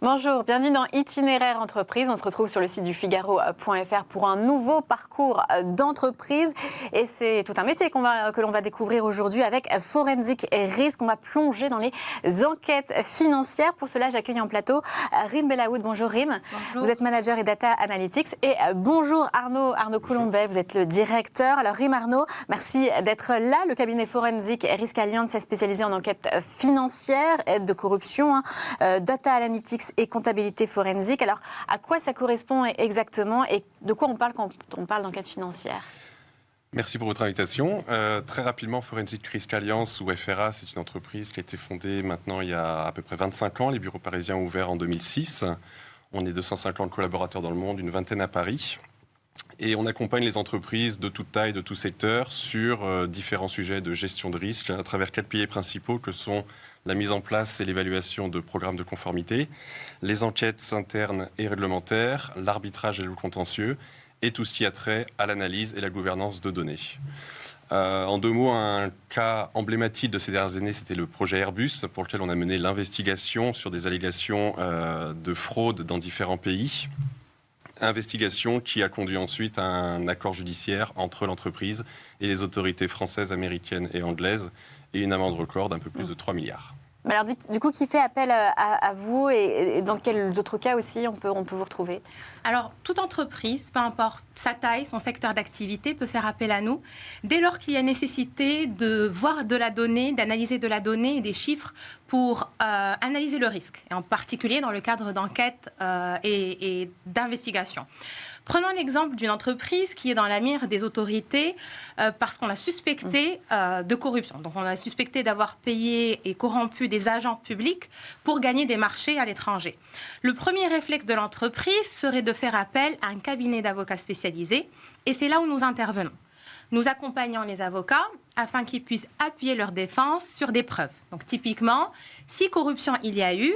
Bonjour, bienvenue dans Itinéraire Entreprise. On se retrouve sur le site du Figaro.fr pour un nouveau parcours d'entreprise. Et c'est tout un métier que l'on va découvrir aujourd'hui avec Forensic Risk. On va plonger dans les enquêtes financières. Pour cela, j'accueille en plateau Rim Belaoud. Bonjour Rim. Bonjour. Vous êtes manager et data analytics. Et bonjour Arnaud Colombet, vous êtes le directeur. Alors Rim, Arnaud, merci d'être là. Le cabinet Forensic Risk Alliance est spécialisé en enquêtes financières, aide de corruption, data analytics et comptabilité forensique. Alors, à quoi ça correspond exactement et de quoi on parle quand on parle d'enquête financière ? Merci pour votre invitation. Très rapidement, Forensic Risk Alliance, ou FRA, c'est une entreprise qui a été fondée maintenant il y a à peu près 25 ans. Les bureaux parisiens ont ouvert en 2006. On est 250 collaborateurs dans le monde, une vingtaine à Paris. Et on accompagne les entreprises de toute taille, de tout secteur, sur différents sujets de gestion de risque à travers 4 piliers principaux que sont la mise en place et l'évaluation de programmes de conformité, les enquêtes internes et réglementaires, l'arbitrage et le contentieux, et tout ce qui a trait à l'analyse et la gouvernance de données. En 2 mots, un cas emblématique de ces dernières années, c'était le projet Airbus, pour lequel on a mené l'investigation sur des allégations de fraude dans différents pays. Investigation qui a conduit ensuite à un accord judiciaire entre l'entreprise et les autorités françaises, américaines et anglaises, et une amende record d'un peu plus de 3 milliards. Alors, du coup, qui fait appel à vous et dans quels autres cas aussi on peut vous retrouver ? Alors, toute entreprise, peu importe sa taille, son secteur d'activité, peut faire appel à nous dès lors qu'il y a nécessité de voir de la donnée, d'analyser de la donnée et des chiffres pour analyser le risque, et en particulier dans le cadre d'enquête et d'investigation. Prenons l'exemple d'une entreprise qui est dans la mire des autorités parce qu'on l'a suspecté de corruption. Donc, on l'a suspecté d'avoir payé et corrompu des agents publics pour gagner des marchés à l'étranger. Le premier réflexe de l'entreprise serait de faire appel à un cabinet d'avocats spécialisés, et c'est là où nous intervenons. Nous accompagnons les avocats afin qu'ils puissent appuyer leur défense sur des preuves. Donc, typiquement, si corruption il y a eu,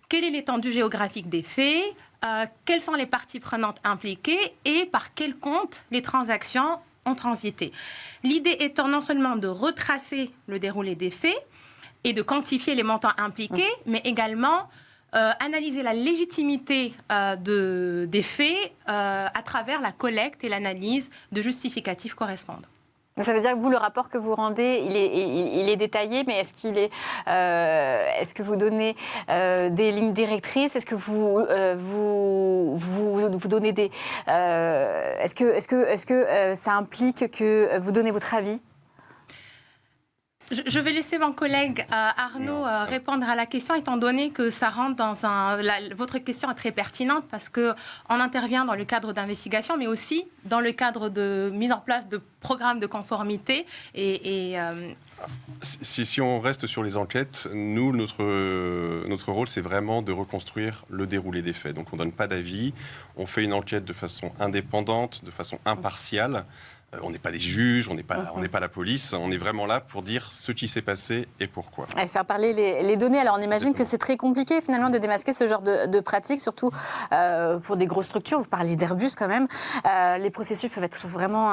quelle est l'étendue géographique des faits, quelles sont les parties prenantes impliquées et par quel compte les transactions ont transité. L'idée étant non seulement de retracer le déroulé des faits et de quantifier les montants impliqués, mais également analyser la légitimité des faits à travers la collecte et l'analyse de justificatifs correspondants. Ça veut dire que vous, le rapport que vous rendez, il est détaillé, mais est-ce que vous donnez des lignes directrices ? Est-ce que vous donnez des... Est-ce que ça implique que vous donnez votre avis ? Je vais laisser mon collègue Arnaud répondre à la question, étant donné que ça rentre dans votre question est très pertinente parce qu'on intervient dans le cadre d'investigation, mais aussi dans le cadre de mise en place de programmes de conformité. Si on reste sur les enquêtes, nous, notre rôle, c'est vraiment de reconstruire le déroulé des faits. Donc on ne donne pas d'avis, on fait une enquête de façon indépendante, de façon impartiale. On n'est pas des juges, on n'est pas la police, on est vraiment là pour dire ce qui s'est passé et pourquoi. Et faire parler les données. Alors on imagine que c'est très compliqué finalement de démasquer ce genre de pratiques, surtout pour des grosses structures. Vous parlez d'Airbus quand même. Les processus peuvent être vraiment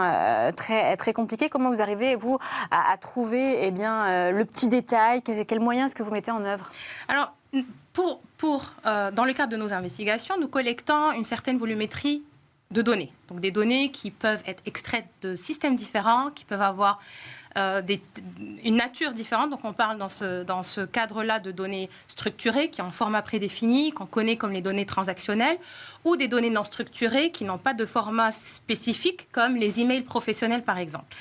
très, très compliqués. Comment vous arrivez, vous, à trouver le petit détail ? Quels moyens est-ce que vous mettez en œuvre ? Alors, dans le cadre de nos investigations, nous collectons une certaine volumétrie de données. Donc des données qui peuvent être extraites de systèmes différents, qui peuvent avoir une nature différente. Donc on parle dans ce cadre-là de données structurées qui ont un format prédéfini, qu'on connaît comme les données transactionnelles, ou des données non structurées qui n'ont pas de format spécifique, comme les emails professionnels par exemple.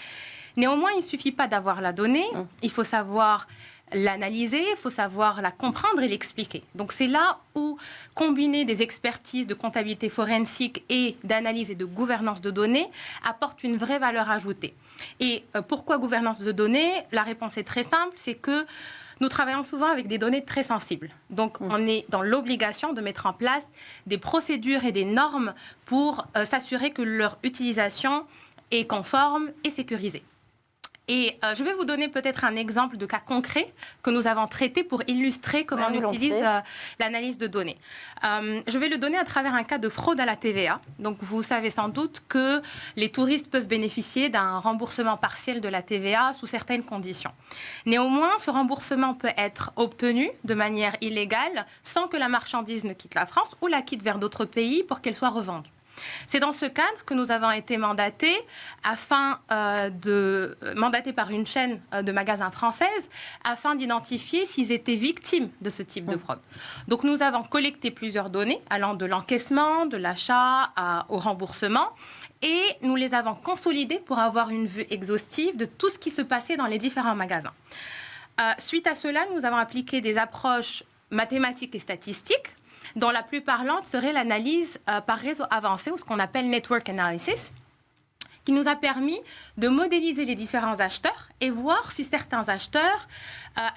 Néanmoins, il ne suffit pas d'avoir la donnée, il faut savoir l'analyser, il faut savoir la comprendre et l'expliquer. Donc c'est là où combiner des expertises de comptabilité forensique et d'analyse et de gouvernance de données apporte une vraie valeur ajoutée. Et pourquoi gouvernance de données ? La réponse est très simple, c'est que nous travaillons souvent avec des données très sensibles. Donc on est dans l'obligation de mettre en place des procédures et des normes pour s'assurer que leur utilisation est conforme et sécurisée. Et je vais vous donner peut-être un exemple de cas concret que nous avons traité pour illustrer comment on utilise l'analyse de données. Je vais le donner à travers un cas de fraude à la TVA. Donc, vous savez sans doute que les touristes peuvent bénéficier d'un remboursement partiel de la TVA sous certaines conditions. Néanmoins, ce remboursement peut être obtenu de manière illégale sans que la marchandise ne quitte la France ou la quitte vers d'autres pays pour qu'elle soit revendue. C'est dans ce cadre que nous avons été mandatés mandatés par une chaîne de magasins française afin d'identifier s'ils étaient victimes de ce type de fraude. Donc nous avons collecté plusieurs données allant de l'encaissement, de l'achat au remboursement et nous les avons consolidées pour avoir une vue exhaustive de tout ce qui se passait dans les différents magasins. Suite à cela, nous avons appliqué des approches mathématiques et statistiques dont la plus parlante serait l'analyse par réseau avancé, ou ce qu'on appelle network analysis, qui nous a permis de modéliser les différents acheteurs et voir si certains acheteurs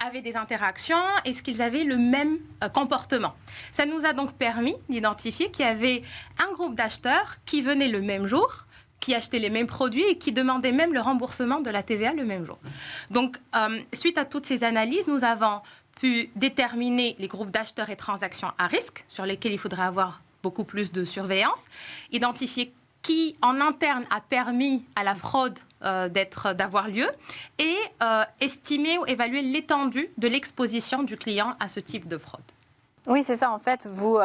avaient des interactions et ce qu'ils avaient le même comportement. Ça nous a donc permis d'identifier qu'il y avait un groupe d'acheteurs qui venaient le même jour, qui achetaient les mêmes produits et qui demandaient même le remboursement de la TVA le même jour. Donc, suite à toutes ces analyses, nous avons pu déterminer les groupes d'acheteurs et transactions à risque, sur lesquels il faudrait avoir beaucoup plus de surveillance, identifier qui, en interne, a permis à la fraude d'avoir lieu et estimer ou évaluer l'étendue de l'exposition du client à ce type de fraude. Oui, c'est ça. En fait, vous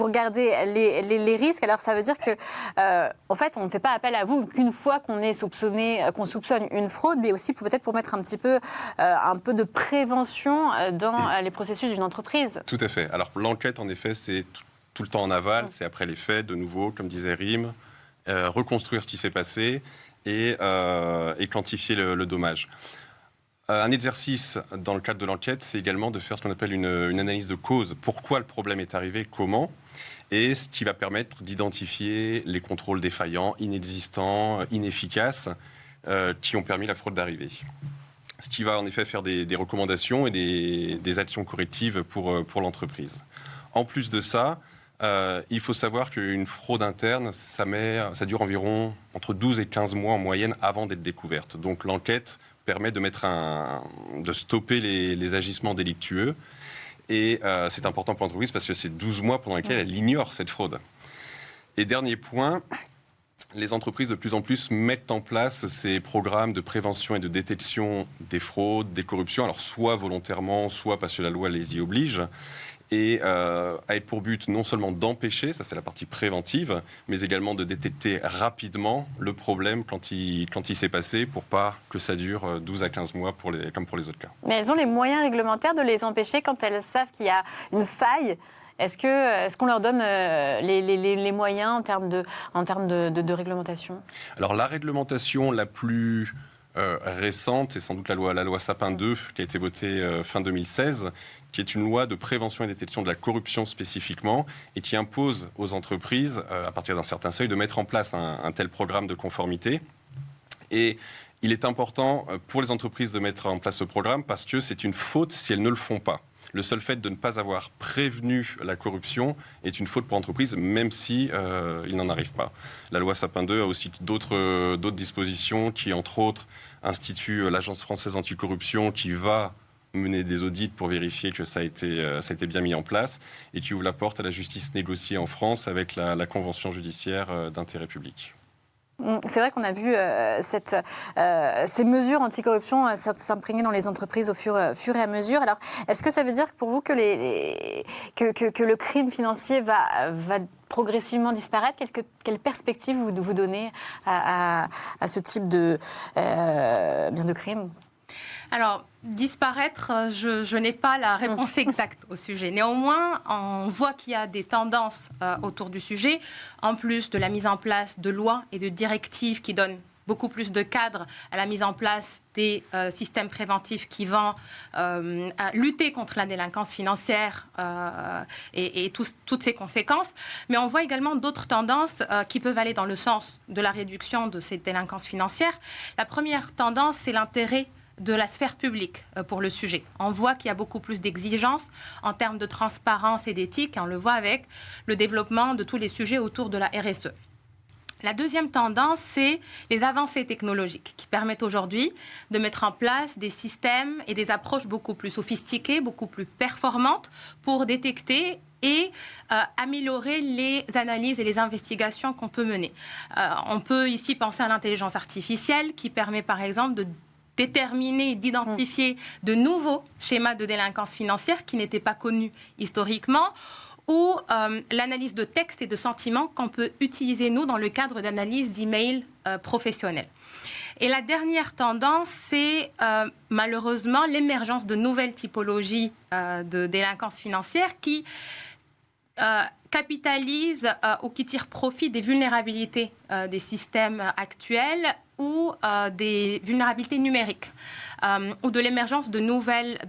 regardez les risques. Alors, ça veut dire que, en fait, on ne fait pas appel à vous qu'une fois qu'on soupçonne une fraude, mais aussi peut-être pour mettre un peu de prévention dans les processus d'une entreprise. Tout à fait. Alors, l'enquête, en effet, c'est tout le temps en aval. C'est après les faits, de nouveau, comme disait Rim, reconstruire ce qui s'est passé et quantifier le dommage. Un exercice dans le cadre de l'enquête, c'est également de faire ce qu'on appelle une analyse de cause. Pourquoi le problème est arrivé, comment, et ce qui va permettre d'identifier les contrôles défaillants, inexistants, inefficaces, qui ont permis la fraude d'arriver. Ce qui va en effet faire des recommandations et des actions correctives pour l'entreprise. En plus de ça, il faut savoir qu'une fraude interne, ça dure environ entre 12 et 15 mois en moyenne avant d'être découverte. Donc l'enquête permet de stopper les agissements délictueux. Et c'est important pour l'entreprise parce que c'est 12 mois pendant lesquels elle ignore cette fraude. Et dernier point, les entreprises de plus en plus mettent en place ces programmes de prévention et de détection des fraudes, des corruptions, alors soit volontairement, soit parce que la loi les y oblige. Et avec pour but non seulement d'empêcher, ça c'est la partie préventive, mais également de détecter rapidement le problème quand il s'est passé pour pas que ça dure 12 à 15 mois comme pour les autres cas. Mais elles ont les moyens réglementaires de les empêcher quand elles savent qu'il y a une faille. Est-ce qu'on leur donne les moyens en termes de réglementation ? Alors la réglementation la plus récente, c'est sans doute la loi Sapin 2 qui a été votée fin 2016, qui est une loi de prévention et détection de la corruption spécifiquement, et qui impose aux entreprises, à partir d'un certain seuil, de mettre en place un tel programme de conformité. Et il est important pour les entreprises de mettre en place ce programme parce que c'est une faute si elles ne le font pas. Le seul fait de ne pas avoir prévenu la corruption est une faute pour l'entreprise, même si il n'en arrive pas. La loi Sapin 2 a aussi d'autres dispositions qui, entre autres, instituent l'Agence française anticorruption qui va mener des audits pour vérifier que ça a été bien mis en place et qui ouvre la porte à la justice négociée en France avec la convention judiciaire d'intérêt public. C'est vrai qu'on a vu ces mesures anticorruption s'imprégner dans les entreprises au fur et à mesure. Alors, est-ce que ça veut dire pour vous que le crime financier va progressivement disparaître ? Quelle perspective vous donnez à ce type de crime ? Alors, disparaître, je n'ai pas la réponse exacte au sujet. Néanmoins, on voit qu'il y a des tendances autour du sujet, en plus de la mise en place de lois et de directives qui donnent beaucoup plus de cadres à la mise en place des systèmes préventifs qui vont lutter contre la délinquance financière et toutes ses conséquences. Mais on voit également d'autres tendances qui peuvent aller dans le sens de la réduction de cette délinquance financière. La première tendance, c'est l'intérêt de la sphère publique pour le sujet. On voit qu'il y a beaucoup plus d'exigences en termes de transparence et d'éthique. On le voit avec le développement de tous les sujets autour de la RSE. La deuxième tendance, c'est les avancées technologiques qui permettent aujourd'hui de mettre en place des systèmes et des approches beaucoup plus sophistiquées, beaucoup plus performantes pour détecter et améliorer les analyses et les investigations qu'on peut mener. On peut ici penser à l'intelligence artificielle qui permet par exemple de déterminer, d'identifier de nouveaux schémas de délinquance financière qui n'étaient pas connus historiquement, ou l'analyse de textes et de sentiments qu'on peut utiliser, nous, dans le cadre d'analyse d'emails professionnels. Et la dernière tendance, c'est malheureusement l'émergence de nouvelles typologies de délinquance financière qui capitalisent ou qui tirent profit des vulnérabilités des systèmes actuels ou des vulnérabilités numériques ou de l'émergence de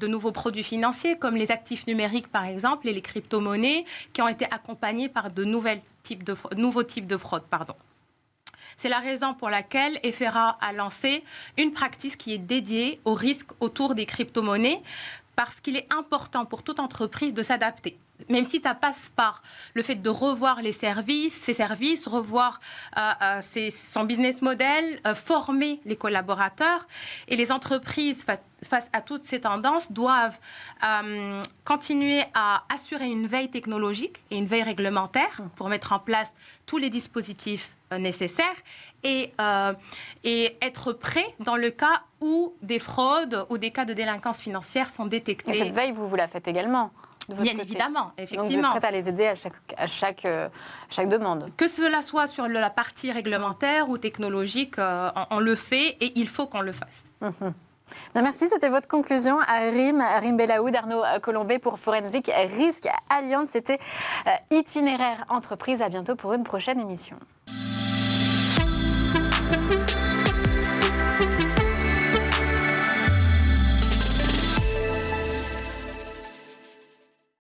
nouveaux produits financiers comme les actifs numériques par exemple et les crypto-monnaies qui ont été accompagnés par de nouveaux types de fraudes. C'est la raison pour laquelle FRA a lancé une pratique qui est dédiée aux risques autour des crypto-monnaies parce qu'il est important pour toute entreprise de s'adapter. Même si ça passe par le fait de revoir ses services, revoir son business model, former les collaborateurs. Et les entreprises, face à toutes ces tendances, doivent continuer à assurer une veille technologique et une veille réglementaire pour mettre en place tous les dispositifs nécessaires et être prêts dans le cas où des fraudes ou des cas de délinquance financière sont détectés. Et cette veille, vous la faites également? Bien évidemment, effectivement. Donc vous êtes prête à les aider à chaque demande. Que cela soit sur la partie réglementaire ou technologique, on le fait et il faut qu'on le fasse. Merci, c'était votre conclusion. Rim Belaoud, Arnaud Colombet pour Forensic Risk Alliance. C'était Itinéraire Entreprise. À bientôt pour une prochaine émission.